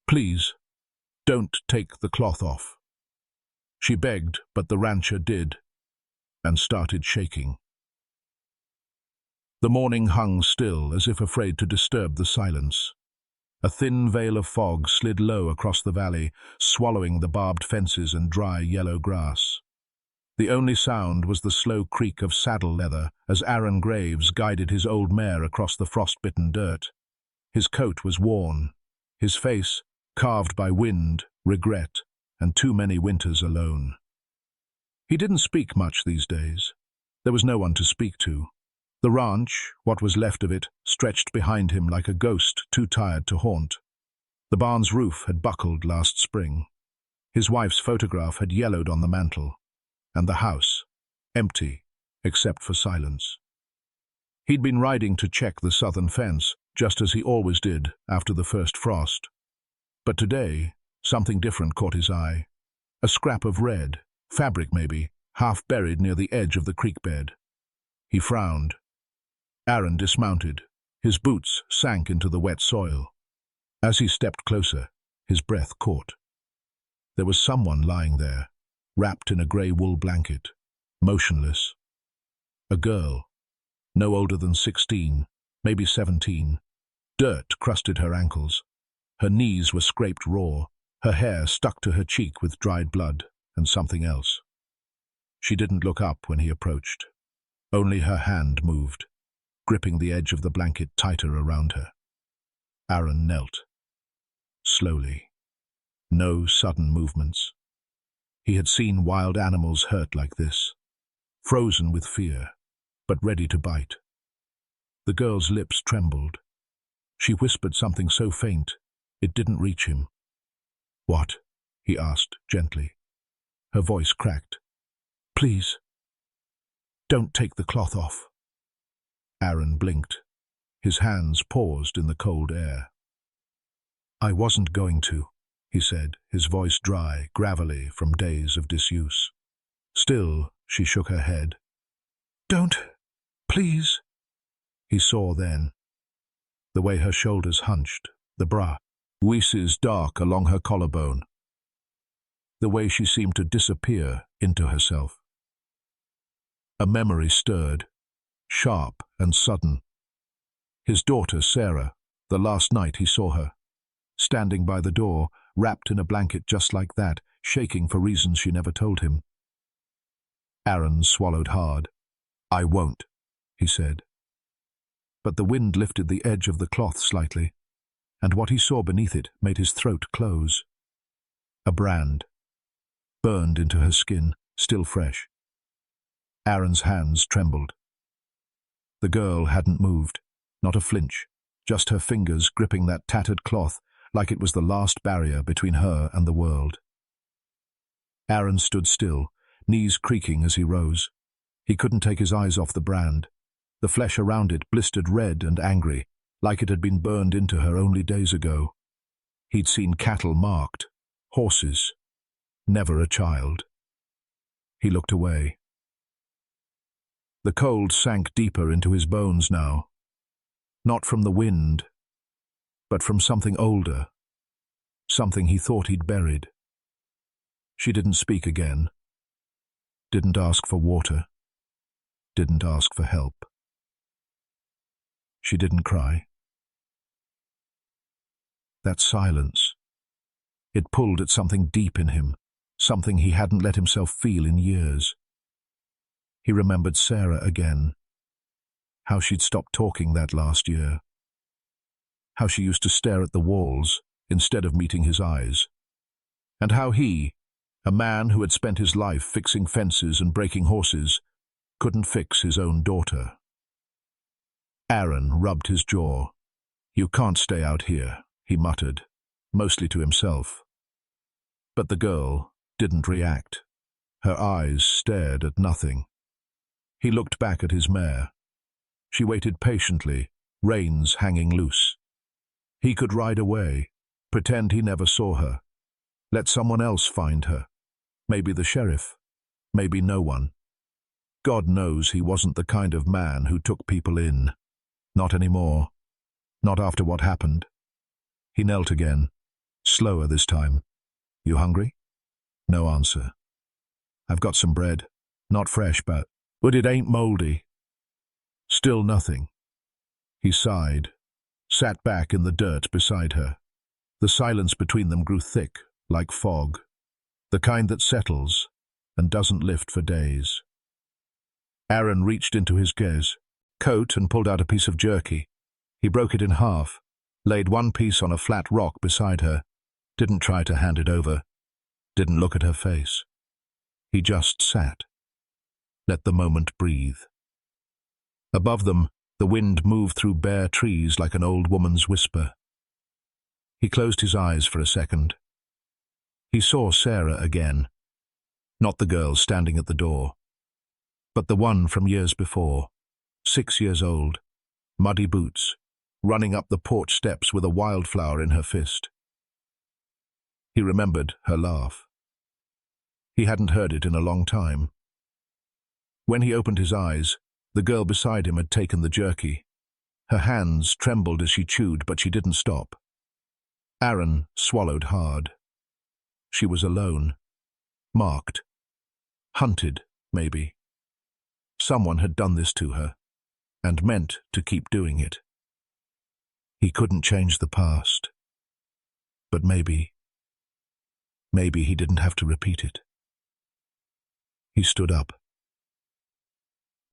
Please, don't take the cloth off. She begged, but the rancher did, and started shaking. The morning hung still, as if afraid to disturb the silence. A thin veil of fog slid low across the valley, swallowing the barbed fences and dry yellow grass. The only sound was the slow creak of saddle leather as Aaron Graves guided his old mare across the frost-bitten dirt. His coat was worn, his face carved by wind, regret, and too many winters alone. He didn't speak much these days. There was no one to speak to. The ranch, what was left of it, stretched behind him like a ghost too tired to haunt. The barn's roof had buckled last spring. His wife's photograph had yellowed on the mantel, and the house, empty, except for silence. He'd been riding to check the southern fence, just as he always did after the first frost. But today, something different caught his eye. A scrap of red, fabric maybe, half buried near the edge of the creek bed. He frowned. Aaron dismounted. His boots sank into the wet soil. As he stepped closer, his breath caught. There was someone lying there, wrapped in a grey wool blanket, motionless. A girl, no older than 16, maybe 17. Dirt crusted her ankles. Her knees were scraped raw, her hair stuck to her cheek with dried blood and something else. She didn't look up when he approached. Only her hand moved, gripping the edge of the blanket tighter around her. Aaron knelt. Slowly. No sudden movements. He had seen wild animals hurt like this, frozen with fear, but ready to bite. The girl's lips trembled. She whispered something so faint, it didn't reach him. "What?" he asked gently. Her voice cracked. "Please, don't take the cloth off." Aaron blinked. His hands paused in the cold air. "I wasn't going to," he said, his voice dry, gravelly from days of disuse. Still, she shook her head. "Don't, please." He saw then. The way her shoulders hunched, the bra, Obese's dark along her collarbone. The way she seemed to disappear into herself. A memory stirred, sharp and sudden. His daughter, Sarah, the last night he saw her, standing by the door, wrapped in a blanket just like that, shaking for reasons she never told him. Aaron swallowed hard. "I won't," he said. But the wind lifted the edge of the cloth slightly, and what he saw beneath it made his throat close. A brand, burned into her skin, still fresh. Aaron's hands trembled. The girl hadn't moved, not a flinch, just her fingers gripping that tattered cloth like it was the last barrier between her and the world. Aaron stood still, knees creaking as he rose. He couldn't take his eyes off the brand. The flesh around it blistered red and angry, like it had been burned into her only days ago. He'd seen cattle marked, horses, never a child. He looked away. The cold sank deeper into his bones now, not from the wind, but from something older, something he thought he'd buried. She didn't speak again, didn't ask for water, didn't ask for help. She didn't cry. That silence, it pulled at something deep in him, something he hadn't let himself feel in years. He remembered Sarah again, how she'd stopped talking that last year, how she used to stare at the walls instead of meeting his eyes, and how he, a man who had spent his life fixing fences and breaking horses, couldn't fix his own daughter. Aaron rubbed his jaw. "You can't stay out here," he muttered, mostly to himself. But the girl didn't react. Her eyes stared at nothing. He looked back at his mare. She waited patiently, reins hanging loose. He could ride away, pretend he never saw her. Let someone else find her. Maybe the sheriff. Maybe no one. God knows he wasn't the kind of man who took people in. Not anymore. Not after what happened. He knelt again, Slower this time. You hungry? No answer. I've got some bread. Not fresh, but it ain't moldy. Still nothing. He sighed, sat back in the dirt beside her. The silence between them grew thick, like fog, the kind that settles and doesn't lift for days. Aaron reached into his coat and pulled out a piece of jerky. He broke it in half, laid one piece on a flat rock beside her, didn't try to hand it over, didn't look at her face. He just sat. Let the moment breathe. Above them, the wind moved through bare trees like an old woman's whisper. He closed his eyes for a second. He saw Sarah again. Not the girl standing at the door, but the one from years before, 6 years old, muddy boots, running up the porch steps with a wildflower in her fist. He remembered her laugh. He hadn't heard it in a long time. When he opened his eyes, the girl beside him had taken the jerky. Her hands trembled as she chewed, but she didn't stop. Aaron swallowed hard. She was alone, marked, hunted, maybe. Someone had done this to her, and meant to keep doing it. He couldn't change the past, but maybe he didn't have to repeat it. He stood up.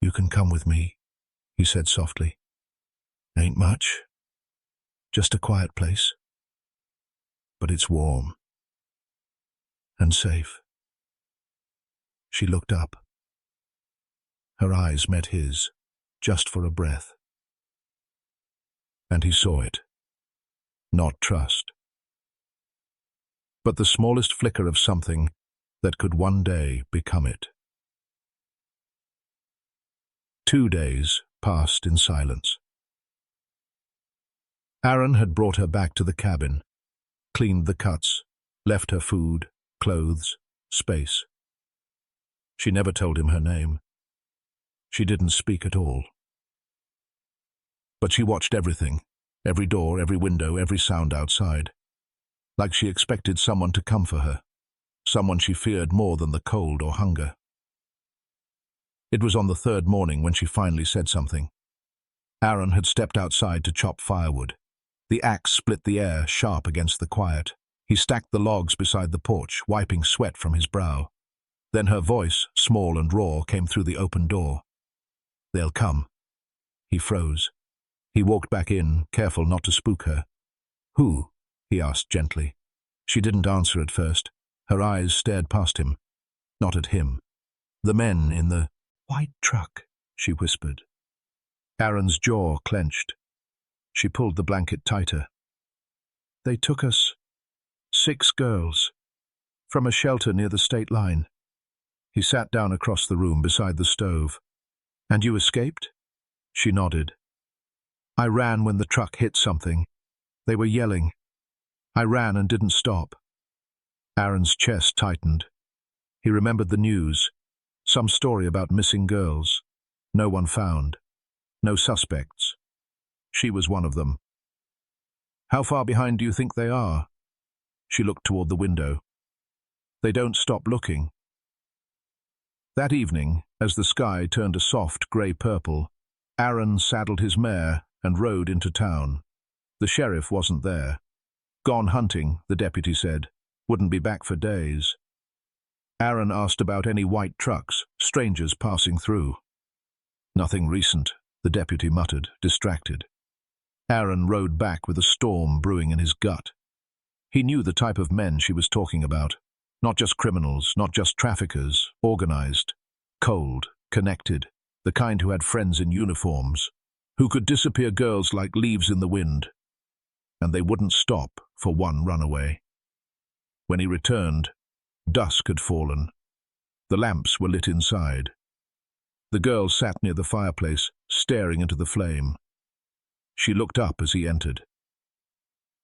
You can come with me, he said softly. Ain't much, just a quiet place, but it's warm and safe. She looked up. Her eyes met his, just for a breath. And he saw it. Not trust, but the smallest flicker of something that could one day become it. 2 days passed in silence. Aaron had brought her back to the cabin, cleaned the cuts, left her food, clothes, space. She never told him her name. She didn't speak at all. But she watched everything, every door, every window, every sound outside, like she expected someone to come for her, someone she feared more than the cold or hunger. It was on the 3rd morning when she finally said something. Aaron had stepped outside to chop firewood. The axe split the air sharp against the quiet. He stacked the logs beside the porch, wiping sweat from his brow. Then her voice, small and raw, came through the open door. They'll come. He froze. He walked back in, careful not to spook her. Who? He asked gently. She didn't answer at first. Her eyes stared past him. Not at him. The men in the white truck, she whispered. Aaron's jaw clenched. She pulled the blanket tighter. They took us, 6 girls, from a shelter near the state line. He sat down across the room beside the stove. And you escaped? She nodded. I ran when the truck hit something. They were yelling. I ran and didn't stop. Aaron's chest tightened. He remembered the news. Some story about missing girls. No one found. No suspects. She was one of them. How far behind do you think they are? She looked toward the window. They don't stop looking. That evening, as the sky turned a soft grey-purple, Aaron saddled his mare and rode into town. The sheriff wasn't there. Gone hunting, the deputy said. Wouldn't be back for days. Aaron asked about any white trucks, strangers passing through. Nothing recent, the deputy muttered, distracted. Aaron rode back with a storm brewing in his gut. He knew the type of men she was talking about. Not just criminals, not just traffickers, organized, cold, connected, the kind who had friends in uniforms, who could disappear girls like leaves in the wind. And they wouldn't stop for one runaway. When he returned, dusk had fallen. The lamps were lit inside. The girl sat near the fireplace, staring into the flame. She looked up as he entered.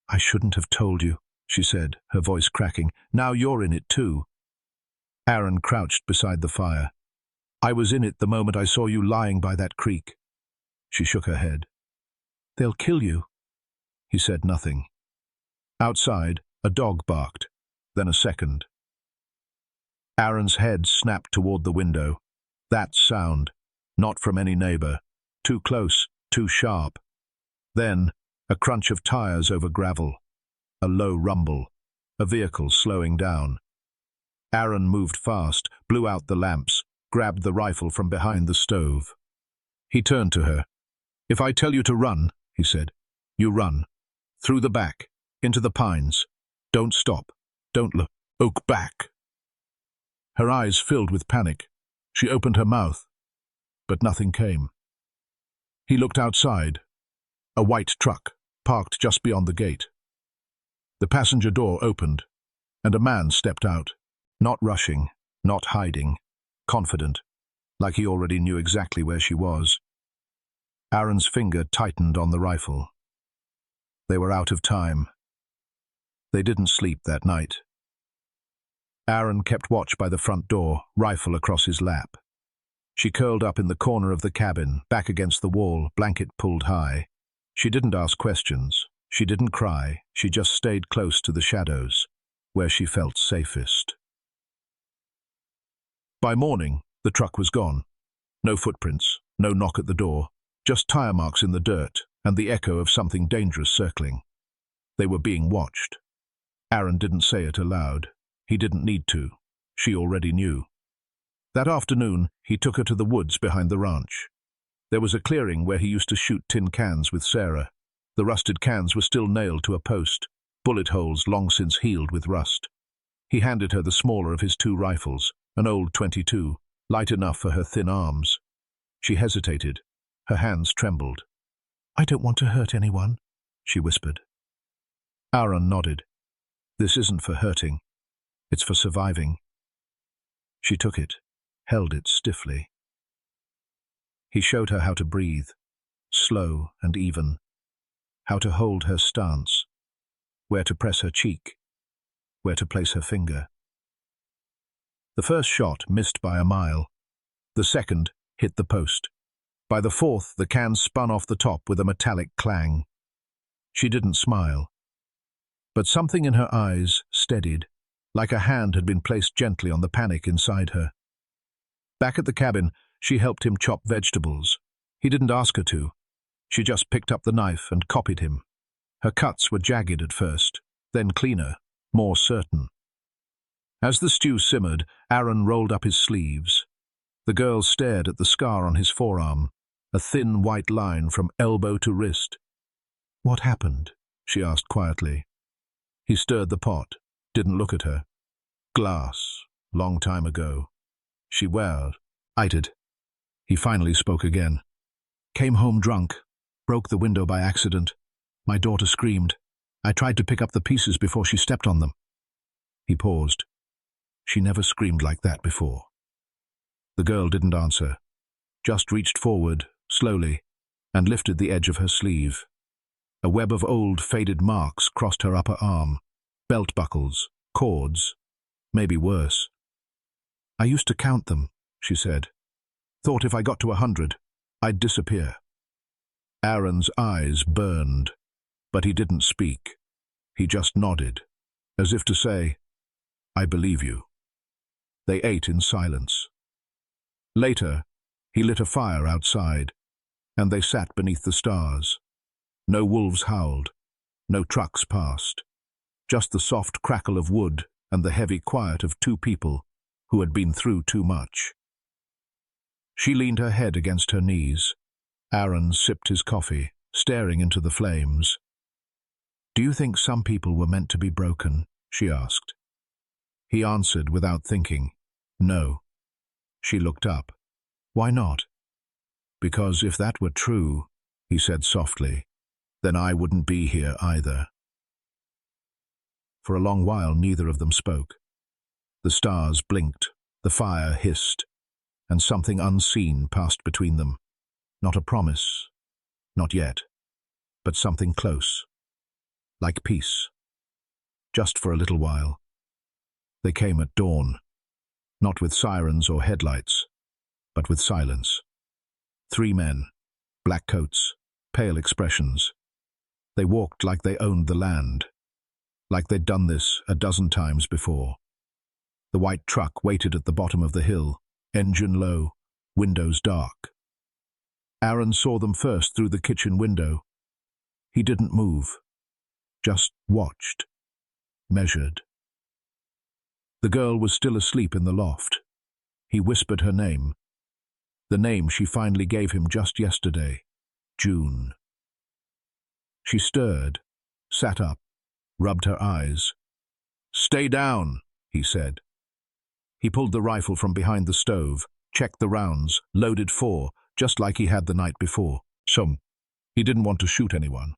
I shouldn't have told you, she said, her voice cracking. Now you're in it too. Aaron crouched beside the fire. I was in it the moment I saw you lying by that creek. She shook her head. They'll kill you. He said nothing. Outside, A dog barked, then a second. Aaron's head snapped toward the window. That sound, not from any neighbor. Too close, too sharp. Then, a crunch of tires over gravel. A low rumble. A vehicle slowing down. Aaron moved fast, blew out the lamps, grabbed the rifle from behind the stove. He turned to her. "If I tell you to run," he said, "you run. Through the back, into the pines. Don't stop. Don't look back." Her eyes filled with panic. She opened her mouth, but nothing came. He looked outside. A white truck, parked just beyond the gate. The passenger door opened, and a man stepped out, not rushing, not hiding, confident, like he already knew exactly where she was. Aaron's finger tightened on the rifle. They were out of time. They didn't sleep that night. Aaron kept watch by the front door, rifle across his lap. She curled up in the corner of the cabin, back against the wall, blanket pulled high. She didn't ask questions. She didn't cry. She just stayed close to the shadows, where she felt safest. By morning, the truck was gone. No footprints, no knock at the door, just tire marks in the dirt and the echo of something dangerous circling. They were being watched. Aaron didn't say it aloud. He didn't need to. She already knew. That afternoon, he took her to the woods behind the ranch. There was a clearing where he used to shoot tin cans with Sarah. The rusted cans were still nailed to a post, bullet holes long since healed with rust. He handed her the smaller of his two rifles, an old .22, light enough for her thin arms. She hesitated. Her hands trembled. "I don't want to hurt anyone," she whispered. Aaron nodded. "This isn't for hurting. It's for surviving." She took it, held it stiffly. He showed her how to breathe, slow and even, how to hold her stance, where to press her cheek, where to place her finger. The first shot missed by a mile. The second hit the post. By the fourth, the can spun off the top with a metallic clang. She didn't smile, but something in her eyes steadied, like a hand had been placed gently on the panic inside her. Back at the cabin, she helped him chop vegetables. He didn't ask her to. She just picked up the knife and copied him. Her cuts were jagged at first, then cleaner, more certain. As the stew simmered, Aaron rolled up his sleeves. The girl stared at the scar on his forearm, a thin white line from elbow to wrist. "What happened?" she asked quietly. He stirred the pot, didn't look at her. "Glass, long time ago." She wailed, "Ited." He finally spoke again. "Came home drunk, broke the window by accident. My daughter screamed. I tried to pick up the pieces before she stepped on them." He paused. She never screamed like that before. The girl didn't answer, just reached forward, slowly, and lifted the edge of her sleeve. A web of old, faded marks crossed her upper arm. Belt buckles, cords, maybe worse. "I used to count them," she said. "Thought if I got to 100, I'd disappear." Aaron's eyes burned, but he didn't speak. He just nodded, as if to say, "I believe you." They ate in silence. Later, he lit a fire outside, and they sat beneath the stars. No wolves howled, no trucks passed, just the soft crackle of wood and the heavy quiet of two people who had been through too much. She leaned her head against her knees. Aaron sipped his coffee, staring into the flames. "Do you think some people were meant to be broken?" she asked. He answered without thinking, "No." She looked up. "Why not?" "Because if that were true," he said softly, "then I wouldn't be here either." For a long while neither of them spoke. The stars blinked, the fire hissed, and something unseen passed between them. Not a promise, not yet, but something close, like peace. Just for a little while. They came at dawn, not with sirens or headlights, but with silence. 3 men, black coats, pale expressions. They walked like they owned the land, like they'd done this a dozen times before. The white truck waited at the bottom of the hill, engine low, windows dark. Aaron saw them first through the kitchen window. He didn't move, just watched, measured. The girl was still asleep in the loft. He whispered her name, the name she finally gave him just yesterday, June. She stirred, sat up, rubbed her eyes. "Stay down," he said. He pulled the rifle from behind the stove, checked the rounds, loaded 4, just like he had the night before. He didn't want to shoot anyone,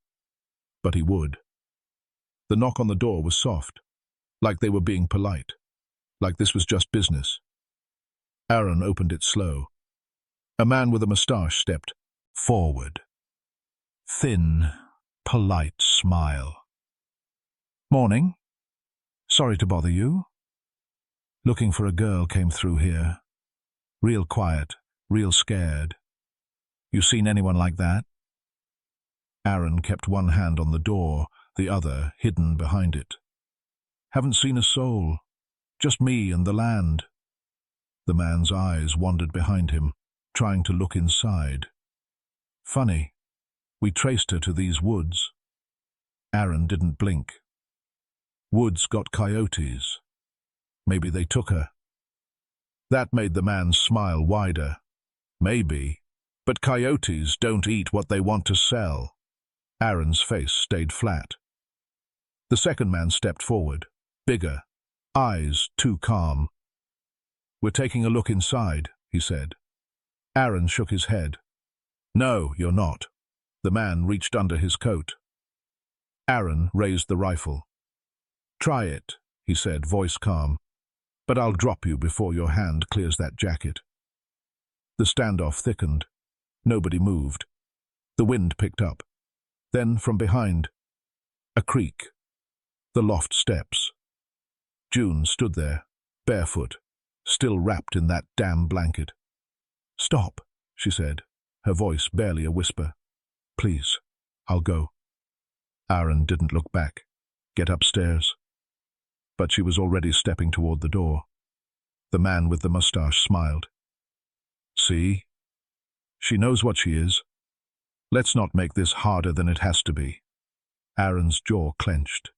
but he would. The knock on the door was soft, like they were being polite, like this was just business. Aaron opened it slow. A man with a mustache stepped forward. Thin, polite smile. "Morning. Sorry to bother you. Looking for a girl came through here. Real quiet, real scared. You seen anyone like that?" Aaron kept one hand on the door, the other hidden behind it. "Haven't seen a soul. Just me and the land." The man's eyes wandered behind him, trying to look inside. "Funny. We traced her to these woods." Aaron didn't blink. "Woods got coyotes. Maybe they took her." That made the man's smile wider. "Maybe. But coyotes don't eat what they want to sell." Aaron's face stayed flat. The second man stepped forward, bigger, eyes too calm. "We're taking a look inside," he said. Aaron shook his head. "No, you're not." The man reached under his coat. Aaron raised the rifle. "Try it," he said, voice calm. "But I'll drop you before your hand clears that jacket." The standoff thickened. Nobody moved. The wind picked up. Then, from behind, a creak. The loft steps. June stood there, barefoot, still wrapped in that damn blanket. "Stop," she said, her voice barely a whisper. "Please, I'll go." Aaron didn't look back. "Get upstairs." But she was already stepping toward the door. The man with the mustache smiled. "See? She knows what she is. Let's not make this harder than it has to be." Aaron's jaw clenched.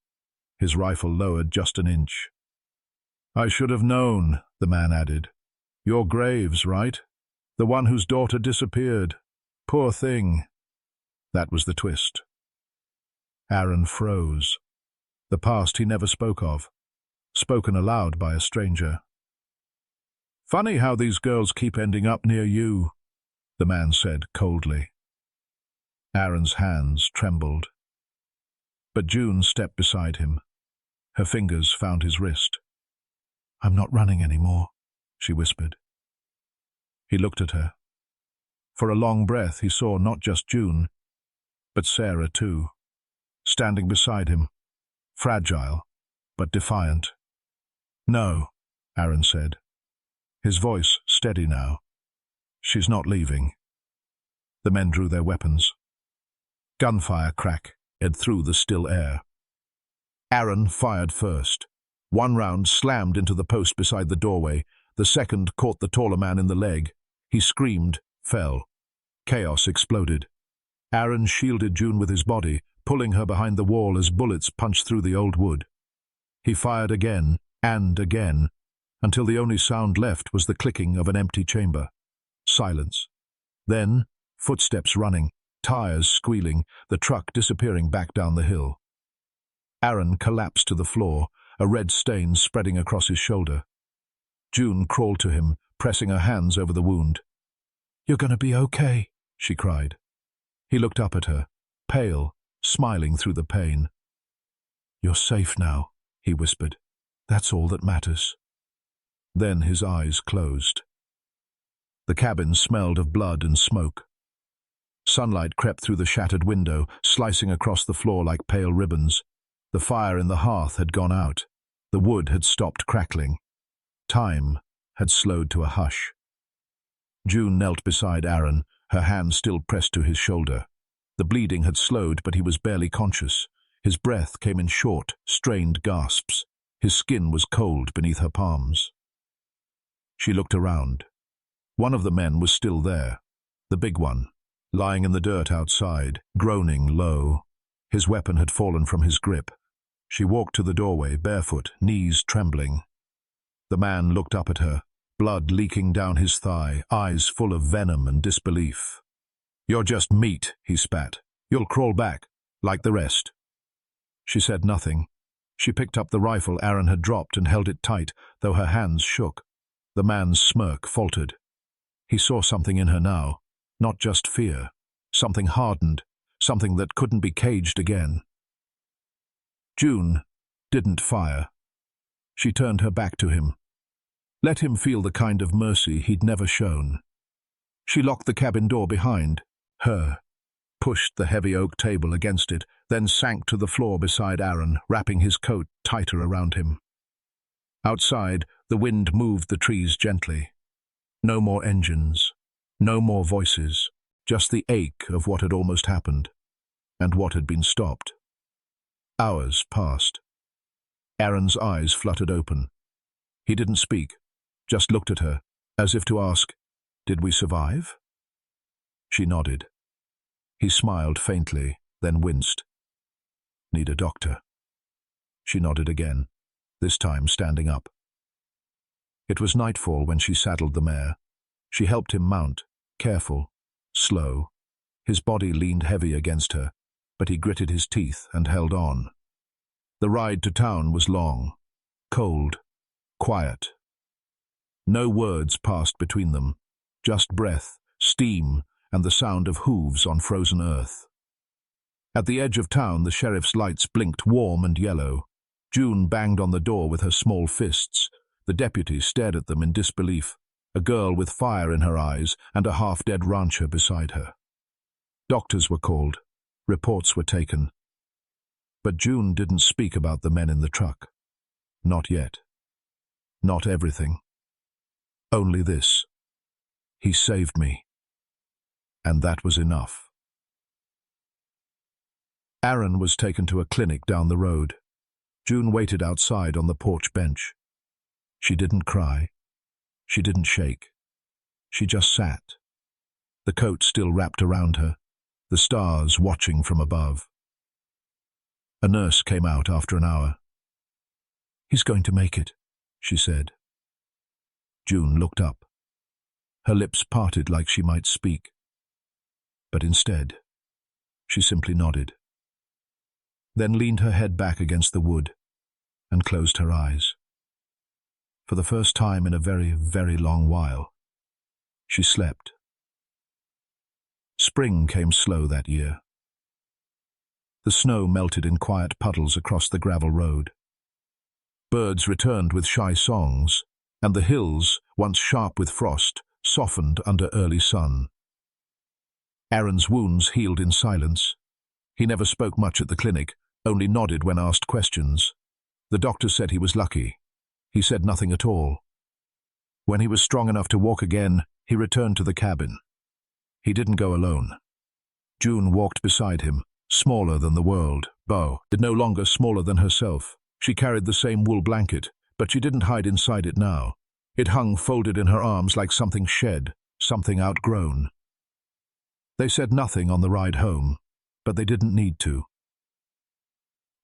His rifle lowered just an inch. "I should have known," the man added. "You're Graves, right? The one whose daughter disappeared. Poor thing." That was the twist. Aaron froze. The past he never spoke of, spoken aloud by a stranger. "Funny how these girls keep ending up near you," the man said coldly. Aaron's hands trembled. But June stepped beside him. Her fingers found his wrist. "I'm not running anymore," she whispered. He looked at her. For a long breath he saw not just June, but Sarah too, standing beside him, fragile but defiant. "No," Aaron said, his voice steady now. "She's not leaving." The men drew their weapons. Gunfire cracked through the still air. Aaron fired first. One round slammed into the post beside the doorway. The second caught the taller man in the leg. He screamed, fell. Chaos exploded. Aaron shielded June with his body, pulling her behind the wall as bullets punched through the old wood. He fired again and again, until the only sound left was the clicking of an empty chamber. Silence. Then, footsteps running, tires squealing, the truck disappearing back down the hill. Aaron collapsed to the floor, a red stain spreading across his shoulder. June crawled to him, pressing her hands over the wound. "You're going to be okay," she cried. He looked up at her, pale, smiling through the pain. "You're safe now," he whispered. "That's all that matters." Then his eyes closed. The cabin smelled of blood and smoke. Sunlight crept through the shattered window, slicing across the floor like pale ribbons. The fire in the hearth had gone out. The wood had stopped crackling. Time had slowed to a hush. June knelt beside Aaron, her hand still pressed to his shoulder. The bleeding had slowed, but he was barely conscious. His breath came in short, strained gasps. His skin was cold beneath her palms. She looked around. One of the men was still there, the big one, lying in the dirt outside, groaning low. His weapon had fallen from his grip. She walked to the doorway, barefoot, knees trembling. The man looked up at her, blood leaking down his thigh, eyes full of venom and disbelief. "You're just meat," he spat. "You'll crawl back, like the rest." She said nothing. She picked up the rifle Aaron had dropped and held it tight, though her hands shook. The man's smirk faltered. He saw something in her now, not just fear, something hardened, something that couldn't be caged again. June didn't fire. She turned her back to him. Let him feel the kind of mercy he'd never shown. She locked the cabin door behind her, pushed the heavy oak table against it, then sank to the floor beside Aaron, wrapping his coat tighter around him. Outside, the wind moved the trees gently. No more engines, no more voices, just the ache of what had almost happened, and what had been stopped. Hours passed. Aaron's eyes fluttered open. He didn't speak, just looked at her, as if to ask, "Did we survive?" She nodded. He smiled faintly, then winced. "Need a doctor?" She nodded again, this time standing up. It was nightfall when she saddled the mare. She helped him mount, careful, slow. His body leaned heavy against her, but he gritted his teeth and held on. The ride to town was long, cold, quiet. No words passed between them, just breath, steam, and the sound of hooves on frozen earth. At the edge of town, the sheriff's lights blinked warm and yellow. June banged on the door with her small fists. The deputy stared at them in disbelief, a girl with fire in her eyes and a half-dead rancher beside her. Doctors were called. Reports were taken. But June didn't speak about the men in the truck. Not yet. Not everything. Only this. He saved me. And that was enough. Aaron was taken to a clinic down the road. June waited outside on the porch bench. She didn't cry. She didn't shake. She just sat. The coat still wrapped around her, the stars watching from above. A nurse came out after an hour. "He's going to make it," she said. June looked up. Her lips parted like she might speak. But instead, she simply nodded. Then leaned her head back against the wood and closed her eyes. For the first time in a very, very long while, she slept. Spring came slow that year. The snow melted in quiet puddles across the gravel road. Birds returned with shy songs, and the hills, once sharp with frost, softened under early sun. Aaron's wounds healed in silence. He never spoke much at the clinic, only nodded when asked questions. The doctor said he was lucky. He said nothing at all. When he was strong enough to walk again, he returned to the cabin. He didn't go alone. June walked beside him, smaller than the world, no longer smaller than herself. She carried the same wool blanket, but she didn't hide inside it now. It hung folded in her arms like something shed, something outgrown. They said nothing on the ride home, but they didn't need to.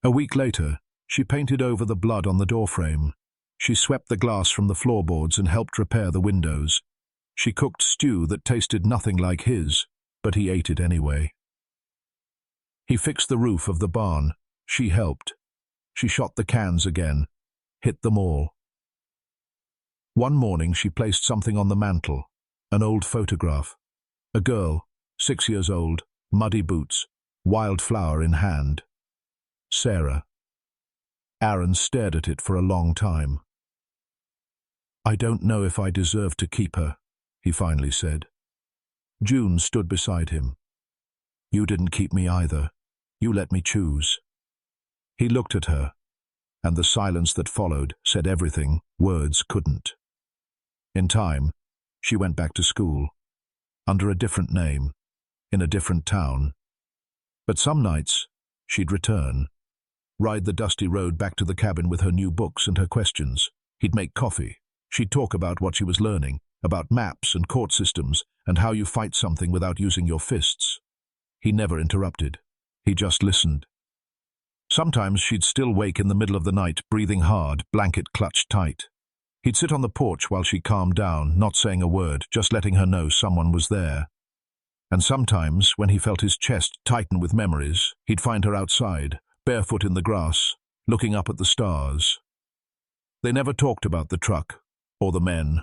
A week later, she painted over the blood on the doorframe. She swept the glass from the floorboards and helped repair the windows. She cooked stew that tasted nothing like his, but he ate it anyway. He fixed the roof of the barn. She helped. She shot the cans again, hit them all. One morning she placed something on the mantel, an old photograph. A girl, 6 years old, muddy boots, wildflower in hand. Sarah. Aaron stared at it for a long time. "I don't know if I deserve to keep her," he finally said. June stood beside him. "You didn't keep me either. You let me choose." He looked at her, and the silence that followed said everything words couldn't. In time, she went back to school, under a different name, in a different town. But some nights, she'd return, ride the dusty road back to the cabin with her new books and her questions. He'd make coffee. She'd talk about what she was learning, about maps and court systems, and how you fight something without using your fists. He never interrupted. He just listened. Sometimes she'd still wake in the middle of the night, breathing hard, blanket clutched tight. He'd sit on the porch while she calmed down, not saying a word, just letting her know someone was there. And sometimes, when he felt his chest tighten with memories, he'd find her outside, barefoot in the grass, looking up at the stars. They never talked about the truck, or the men,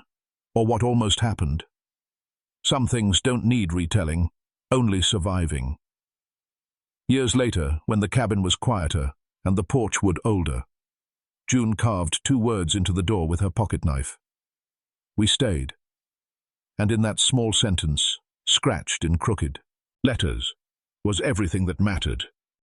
or what almost happened. Some things don't need retelling, only surviving. Years later, when the cabin was quieter and the porch wood older, June carved 2 words into the door with her pocket knife. We stayed. And in that small sentence, scratched in crooked letters, was everything that mattered.